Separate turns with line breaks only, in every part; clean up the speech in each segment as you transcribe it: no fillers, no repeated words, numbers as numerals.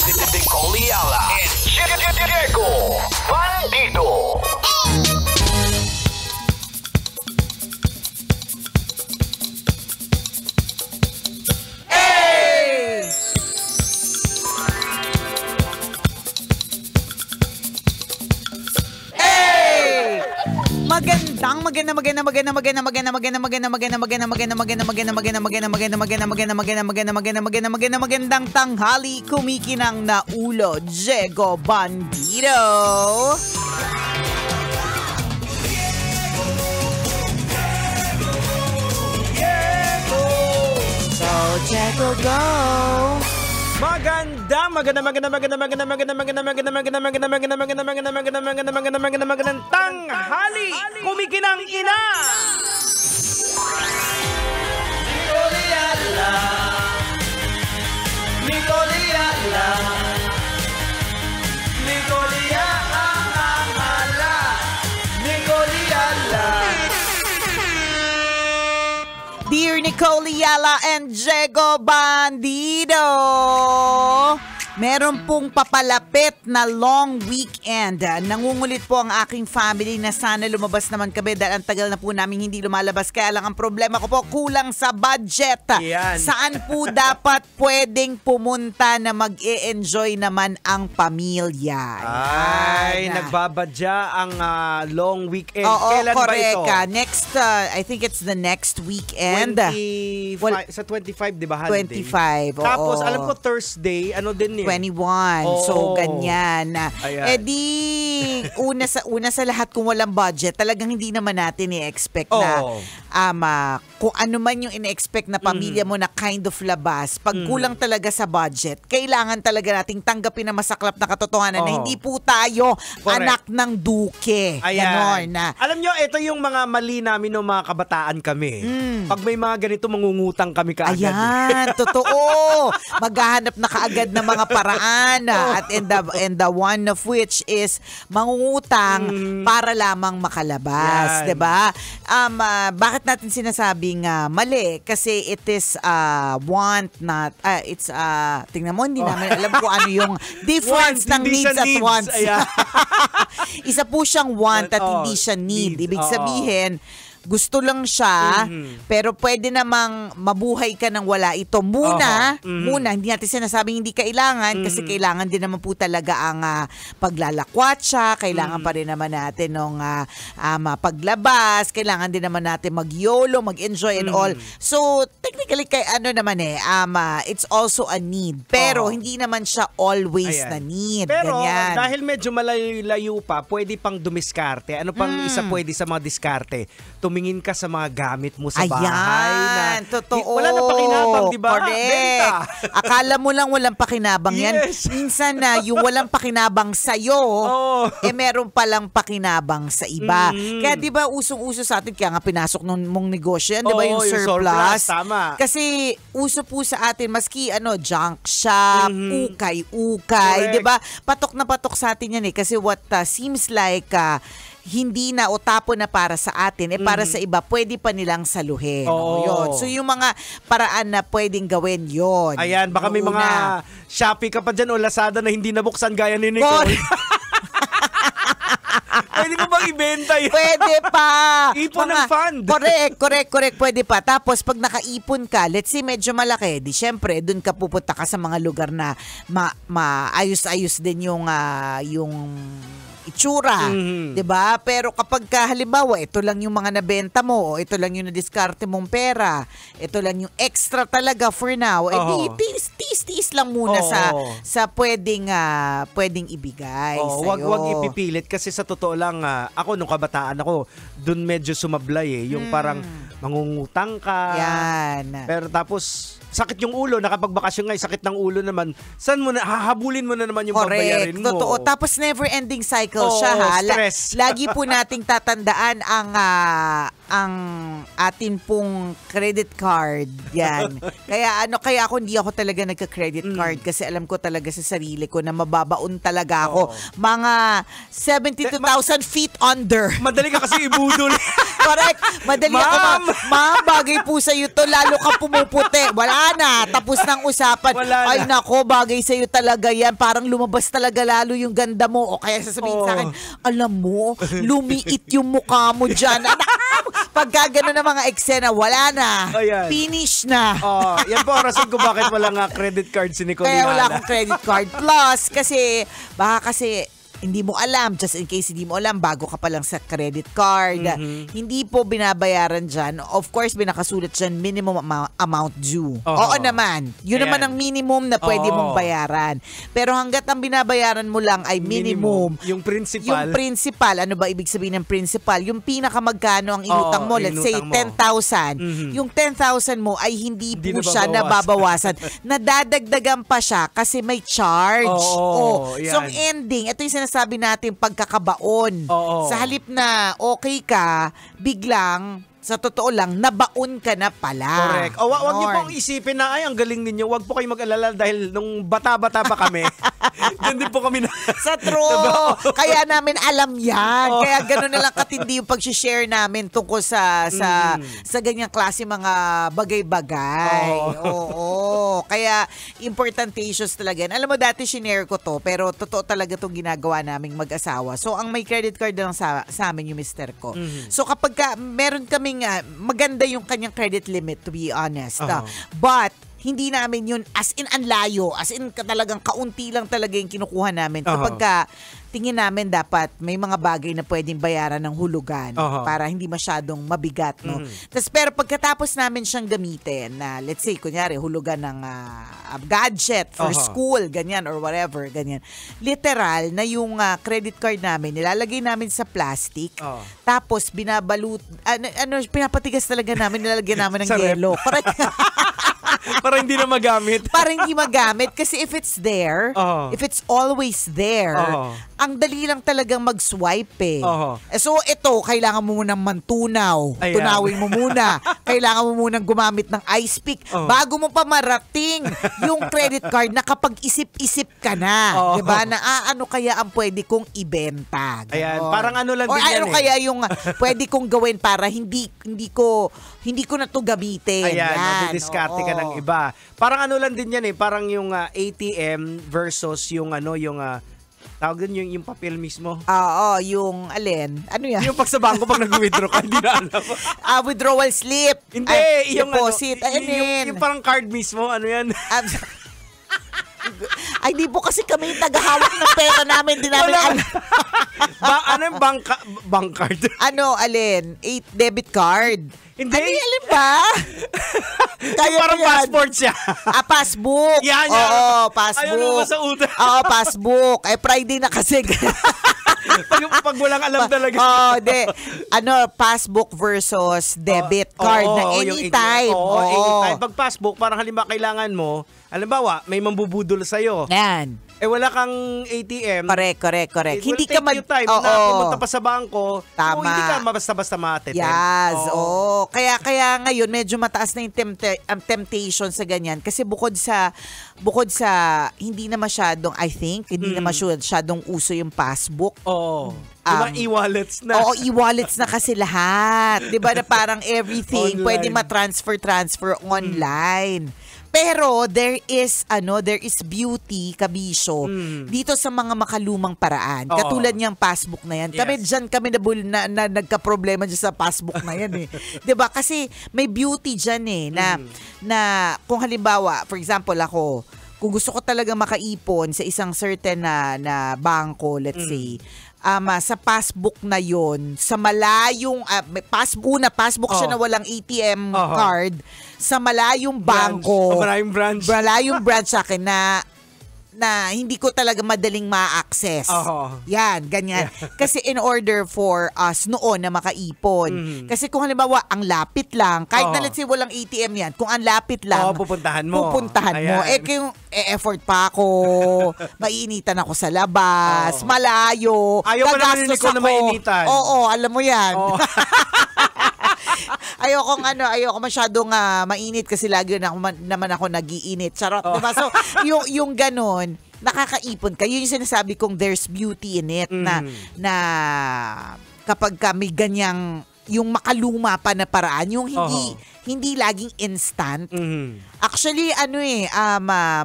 Nicole Yala and Diego Bandido.
Magandang tanghali, kumikinang na ulo, Diego Bandido. So, Diego, go!
Magandang tanghali, kumikinang ina.
Dear Nicole Yala and Diego Bandido, meron pong papalapit na long weekend. Nangungulit po ang aking family na sana lumabas naman kami dahil ang tagal na po namin hindi lumalabas. Kaya lang ang problema ko po, kulang sa budget.
Yan.
Saan po dapat pwedeng pumunta na mag-e-enjoy naman ang pamilya?
Ay,
Yan.
nagbabadya ang long weekend.
Oo,
Kailan
correct.
ba ito?
Next, I think it's the next weekend.
25, sa 25, di ba? Holiday?
25, oo.
Tapos, alam ko Thursday, ano din
21.
Oo.
So, ganyan.
Ayan.
Eh di, una sa lahat kung walang budget, talagang hindi naman natin i-expect na kung ano man yung in-expect na pamilya mo na kind of labas. Pag kulang talaga sa budget, kailangan talaga nating tanggapin na masaklap na katotohanan na hindi po tayo anak ng duke. Ganon na.
Alam nyo, ito yung mga mali namin ng mga kabataan kami. Pag may mga ganito, mangungutang kami kaagad.
Ayan, totoo. Maghahanap na kaagad ng mga paraan at and the one of which is mangungutang para lamang makalabas, 'di ba? Bakit natin sinasabing mali? Kasi it is want, not it's tingnan mo, hindi namin alam kung ano yung difference ng needs at wants. Isa po siyang want at hindi siya need. Ibig sabihin, gusto lang siya, pero pwede namang mabuhay ka nang wala ito. Muna, hindi natin sinasabing hindi kailangan kasi kailangan din naman po talaga ang paglalakwatsa, kailangan pa rin naman natin ng paglabas, kailangan din naman natin mag-YOLO, mag-enjoy and all. So, technically, it's also a need. Pero, hindi naman siya always na need.
Pero,
ganyan.
dahil medyo malayo pa, pwede pang dumiskarte. Ano pang isa pwede sa mga diskarte? Tumingin ka sa mga gamit mo sa bahay.
Ayan, totoo.
Wala na pakinabang, di ba?
Correct.
Benta.
Akala mo lang walang pakinabang yan.
Yes.
Minsan na yung walang pakinabang sa'yo, meron palang pakinabang sa iba. Kaya di ba usong-uso sa atin, kaya nga pinasok nung mong negosyo yan, di ba yung surplus?
Tama.
Kasi uso po sa atin, maski junk shop, ukay-ukay, di ba? Patok na patok sa atin yan kasi what seems like hindi na o tapo na para sa atin, para sa iba, pwede pa nilang saluhin. Yun. So, yung mga paraan na pwedeng gawin yon.
Ayan, baka may mga Shopee ka pa dyan o Lazada na hindi nabuksan gaya ni Nicole. Pwede mo bang ibenta yun?
Pwede pa.
Ipon ng fund.
Correct. Pwede pa. Tapos, pag nakaipon ka, let's say medyo malaki, di syempre, dun ka pupunta ka sa mga lugar na maayos-ayos din yung itsura, 'di ba? Pero kapag halimbawa ito lang yung mga nabenta mo o ito lang yung nadiskarte mong pera, ito lang yung extra talaga for now, tiis lang muna sa pwedeng ibigay sa'yo.
Wag ipipilit kasi sa totoo lang ako nung kabataan ako, dun medyo sumablay yung parang mangungutang ka.
Yan.
Pero tapos sakit yung ulo, nakapagbakasyon nga, sakit ng ulo naman. Saan mo na, hahabulin mo na naman yung babayarin mo.
Totoo. Tapos never ending cycle siya ha.
Stress.
Lagi po nating tatandaan ang atin pong credit card. Yan. Kaya ako hindi ako talaga nagka-credit card kasi alam ko talaga sa sarili ko na mababaon talaga ako. Mga 72,000 feet under.
Madali ka kasi ibudol.
Correct. Madali ako. Ma'am, bagay po sa iyo to. Lalo ka pumuputi. Wala na. Tapos ng usapan. Ay nako, bagay sa iyo talaga yan. Parang lumabas talaga lalo yung ganda mo. O kaya sasabihin sa akin, alam mo, lumiit yung mukha mo dyan. Pagka gano'n ng mga eksena, wala na.
Ayan.
Finish na.
Yan po ang rason ko bakit wala nga credit card si Nicole.
Kaya wala akong credit card. Plus, baka kasi hindi mo alam, just in case hindi mo alam, bago ka pa lang sa credit card, hindi po binabayaran dyan. Of course, binakasulat dyan minimum amount due. Oo naman. Yun naman ang minimum na pwede mong bayaran. Pero hanggat ang binabayaran mo lang ay minimum.
Yung principal.
Yung principal, ano ba ibig sabihin ng principal? Yung pinakamagkano ang inutang mo, let's say 10,000. Yung 10,000 mo ay hindi po siya nababawasan. Nadadagdagan pa siya kasi may charge. So ang ending, ito yung sabi natin pagkakabaon. Sa halip na okay ka, biglang sa totoo lang, nabaon ka na pala.
Correct. Wag niyo pong isipin na, ay, ang galing ninyo. Wag po kayo mag-alala dahil nung bata-bata pa kami, yan din po kami na.
Sa true. Kaya namin alam yan. Kaya gano'n na lang katindi yung pag-share namin tungkol sa ganyang klase mga bagay-bagay. Oo. Kaya importantations talaga. Alam mo, dati shinare ko to, pero totoo talaga itong ginagawa naming mag-asawa. So, ang may credit card lang sa amin yung mister ko. So, kapag meron kami maganda yung kanyang credit limit, to be honest. But hindi namin yun as in anlayo, as in talagang kaunti lang talaga yung kinukuha namin. Kapag tingin namin dapat may mga bagay na pwedeng bayaran ng hulugan para hindi masyadong mabigat, no? Pero pagkatapos namin siyang gamitin na, let's say, kunyari, hulugan ng gadget for school, ganyan, or whatever, ganyan. Literal na yung credit card namin, nilalagay namin sa plastic, tapos pinapatigas talaga namin, nilalagay namin ng yelo.
Para hindi na magamit.
Para hindi magamit. Kasi if it's there, if it's always there, ang dali lang talagang mag-swipe So ito, kailangan mo munang mantunaw.
Ayan.
Tunawin mo muna. Kailangan mo munang gumamit ng ice pick bago mo pa marating yung credit card na kapag isip-isip ka na. Diba? Na ano kaya ang pwede kong ibenta.
Ayan, parang ano lang
or
din yan
ano kaya yung pwede kong gawin para hindi ko na to gamitin.
Ayan, diskarte ka ng iba. Parang ano lang din yan parang yung ATM versus yung tawag din yung papel mismo.
Yung alin? Ano yan?
Yung pag sa bangko pag nag-withdraw ka, hindi na alam.
Withdrawal slip.
Hindi, yung
deposit.
Yung parang card mismo, ano yan?
Ay, di po kasi kami yung tagahawak ng pera namin. Di namin alam.
Ano yung bank card?
Alin? Debit card.
Hindi.
Alin ba?
Kaya parang passport siya.
Passbook.
Yan.
Oo, passbook.
Ayaw naman sa utak.
Oo, passbook. Friday na kasi.
pag walang alam talaga.
Passbook versus debit card na anytime.
Anytime. Pag passbook, parang halimbawa kailangan mo, halimbawa, may mambubudol sa'yo.
Yan.
Wala kang ATM.
Correct. Hindi ka
time na pumunta pa sa bangko.
Tama.
Hindi ka basta-basta matetem.
Yes. Kaya ngayon medyo mataas na yung temptation sa ganyan kasi bukod sa hindi na masyadong, I think, hindi na masyadong uso yung passbook.
Diba, e-wallets na.
E-wallets na kasi lahat. Diba na parang everything
online.
pwede transfer online. Pero there is beauty, kabisyo, dito sa mga makalumang paraan. Katulad niyang passbook na yan. Kami na nagka-problema dyan sa passbook na yan 'Di ba? Kasi may beauty dyan na kung halimbawa, for example ako, kung gusto ko talaga makaipon sa isang certain na bangko, let's say, sa passbook na yon, sa malayong passbook siya na walang ATM card, sa malayong bangko, malayong branch sa akin na hindi ko talaga madaling ma-access. Yan, ganyan. Kasi in order for us noon na makaipon. Kasi kung halimbawa, ang lapit lang, kahit na let's say walang ATM yan, kung ang lapit lang,
pupuntahan mo.
Kung effort pa ako, maiinitan ako sa labas, malayo,
ayaw mo naman ni Nicole na mainitan.
Oo, alam mo yan. ayoko masyadong mainit kasi lagi naman ako nag-iinit. Charot, diba? So, yung ganon, nakakaipon ka. Yun yung sinasabi kong there's beauty in it na kapag may ganyang yung makaluma pa na paraan, yung hindi laging instant. Actually,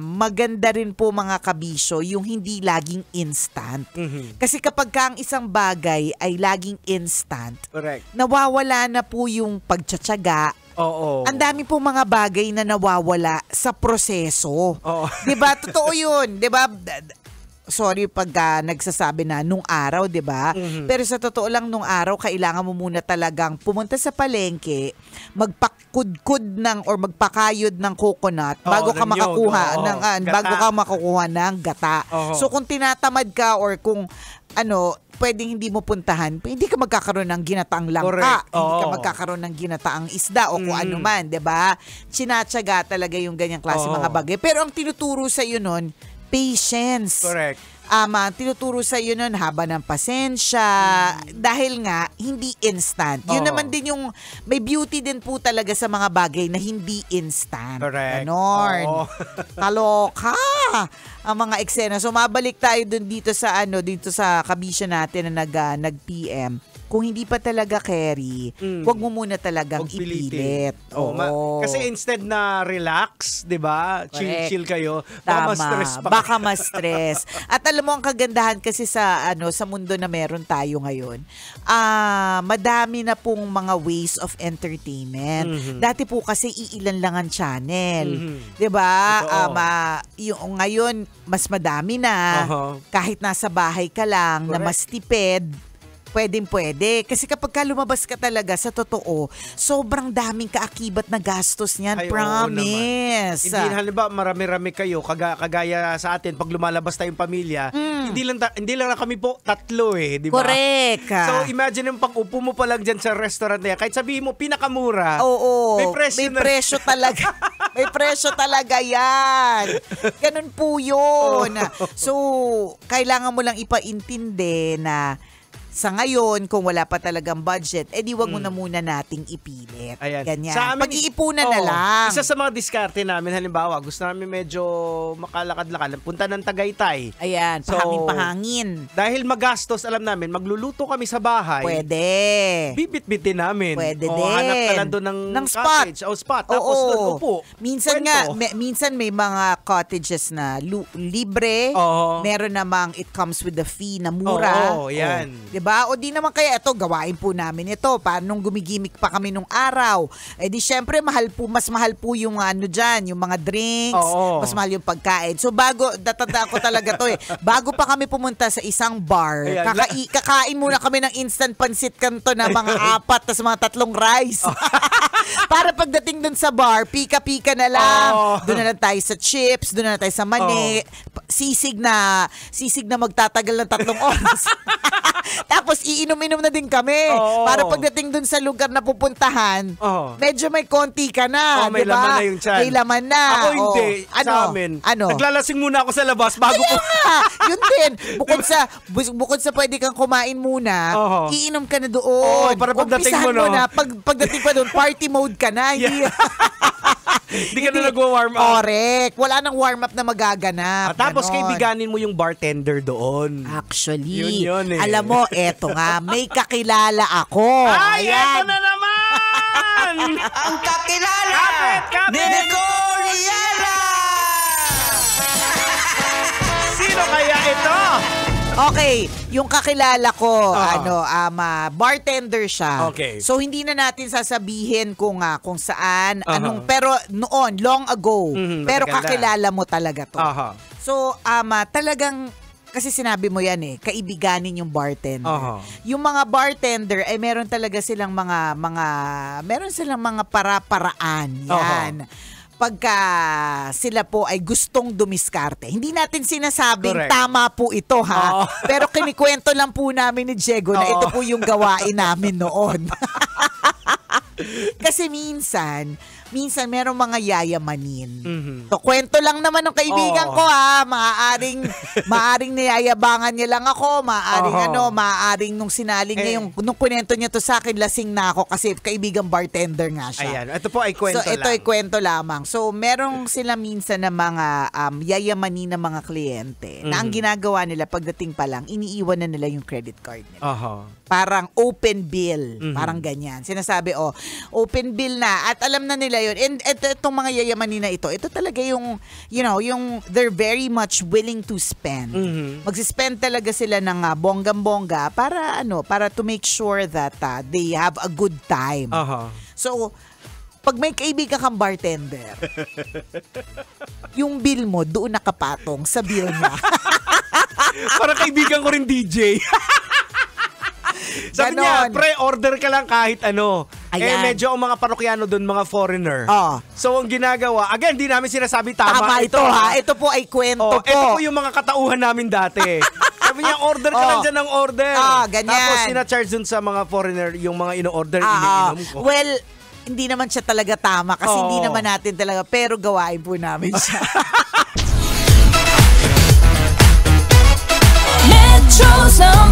maganda rin po mga kabisyo yung hindi laging instant. Kasi kapag ang isang bagay ay laging instant,
correct,
nawawala na po yung pagtsatsaga.
Oo.
Ang dami po mga bagay na nawawala sa proseso.
Oo.
'Di ba? Totoo 'yun, 'di ba? Sorry pag nagsasabi na nung araw, 'di ba? Pero sa totoo lang nung araw kailangan mo muna talagang pumunta sa palengke, magpakudkud or magpakayod ng coconut bago ka makakuha ng gata. So kung tinatamad ka or kung pwedeng hindi mo puntahan, hindi ka magkakaroon ng ginataang langka, hindi ka magkakaroon ng ginataang isda o kung ano man, 'di ba? Tsinatsaga talaga yung ganyang klase mga bagay. Pero ang tinuturo sa iyo nun, patience.
Correct.
Tinuturo sa iyo nun haba ng pasensya dahil nga hindi instant. Yun naman din yung may beauty din po talaga sa mga bagay na hindi instant.
Correct.
Ganon. Kaloka ang mga eksena. So mabalik tayo dito sa kabisya natin na nag-PM. Kung hindi pa talaga carry, huwag mo muna talagang ipilit.
Kasi instead na relax, 'di ba? Chill kayo. Baka ma-stress pa.
Baka ma-stress. At alam mo ang kagandahan kasi sa mundo na meron tayo ngayon, madami na pong mga ways of entertainment. Dati po kasi iilan lang ang channel. 'Di ba? Yung ngayon mas madami na. Kahit nasa bahay ka lang, na mas tipid. Pwede. Kasi kapag lumabas ka talaga, sa totoo, sobrang daming kaakibat na gastos niyan. Promise.
Hindi, halimbawa, marami-rami kayo, kagaya sa atin, pag lumalabas tayong pamilya, hindi lang na kami po tatlo di ba?
Correct.
So, imagine yung pag-upo mo pa lang dyan sa restaurant na yan, kahit sabihin mo, pinakamura.
Oo.
May presyo
talaga. May presyo talaga yan. Ganun po yun. So, kailangan mo lang ipaintindi na sa ngayon, kung wala pa talagang budget, di wag mo na muna nating ipilit.
Ayan.
Ganyan.
Sa amin,
pag-iipunan na lang.
Isa sa mga diskarte namin, halimbawa, gusto namin medyo makalakad-lakad, punta ng Tagaytay.
Ayan, pahangin-pahangin.
Dahil magastos, alam namin, magluluto kami sa bahay.
Pwede.
Bibit-bitin namin.
Pwede din.
Hanap ka lang doon ng cottage. Spot. Tapos doon upo.
Minsan minsan may mga cottages na libre. Meron namang it comes with the fee na mura.
Yan.
Diba? O di naman kaya gawain po namin ito. Paano gumigimik pa kami nung araw? Di syempre mas mahal po yung dyan, yung mga drinks, mas mahal yung pagkain. So tatandaan ko talaga to bago pa kami pumunta sa isang bar, kakain muna kami ng instant pancit canto na mga 4 tas mga 3 rice. Para pagdating dun sa bar, pika-pika na lang. Doon na lang tayo sa chips, doon na lang tayo sa mani. Sisig na magtatagal ng 3 oras. Tapos iinom-inom na din kami. Para pagdating dun sa lugar na pupuntahan, medyo may konti ka na.
May
diba?
laman na yung tiyan.
May laman na.
Ako hindi. Sa amin. Naglalasing muna ako sa labas bago po.
Yun din. Bukod sa pwede kang kumain muna, iinom ka na doon.
Para pagdating mo,
pagdating pa doon, party mode ka na.
Hindi ka na nag-warm up.
Correct. Wala nang warm up na magaganap.
Tapos kaibiganin mo yung bartender doon.
Actually,
yun
alam mo, eto nga, may kakilala ako.
Ay, eto na naman!
Ang kakilala
Kapit!
ni Nicoliana!
Sino kaya ito?
Okay, yung kakilala ko, bartender siya.
Okay.
So hindi na natin sasabihin kung saan, pero noon, long ago. Pero kakilala mo talaga to. So talagang kasi sinabi mo yan kaibiganin yung bartender. Yung mga bartender ay meron talaga silang meron silang mga para-paraan. Yan. Pagka sila po ay gustong dumiskarte. Hindi natin sinasabing tama po ito pero kinikwento lang po namin ni Diego na ito po yung gawain namin noon. Kasi minsan merong mga yayamanin.
Mhm.
So, kwento lang naman ng kaibigan
Oo.
ko maaring niyayabangan niya lang ako, maaring nung sinaling niya nung kwento niya to sa akin, lasing na ako kasi kaibigang bartender nga siya.
Ayan, ito po ay kwento
So, ito
lang.
ay kwento lamang. So, merong sila minsan na mga yayamanin na mga kliyente na ang ginagawa nila pagdating pa lang, iniiwan na nila yung credit card nila.
Aha.
Parang open bill. Parang ganyan. Sinasabi, open bill na. At alam na nila yun. And itong mga yayamanin na ito talaga yung, yung they're very much willing to spend. Magsispend talaga sila ng bonggang-bongga para to make sure that they have a good time.
Aha.
So, pag may kaibigan kang bartender, yung bill mo doon nakapatong sa bill niya.
Parang kaibigan ko rin DJ. Sabi niya,
Ganon.
pre-order ka lang kahit ano.
Ayan.
Medyo ang mga parokyano doon, mga foreigner.
Oh.
So, ang ginagawa, again, di namin sinasabi tama.
Tama ito ha. Ito po ay kwento po.
Ito po yung mga katauhan namin dati. Sabi niya, order ka lang dyan ng order.
Ganyan.
Tapos, sina-charge dun sa mga foreigner, yung mga ino-order, iniinom ko.
Well, hindi naman siya talaga tama kasi hindi naman natin talaga, pero gawain po namin siya.
Metro Zone.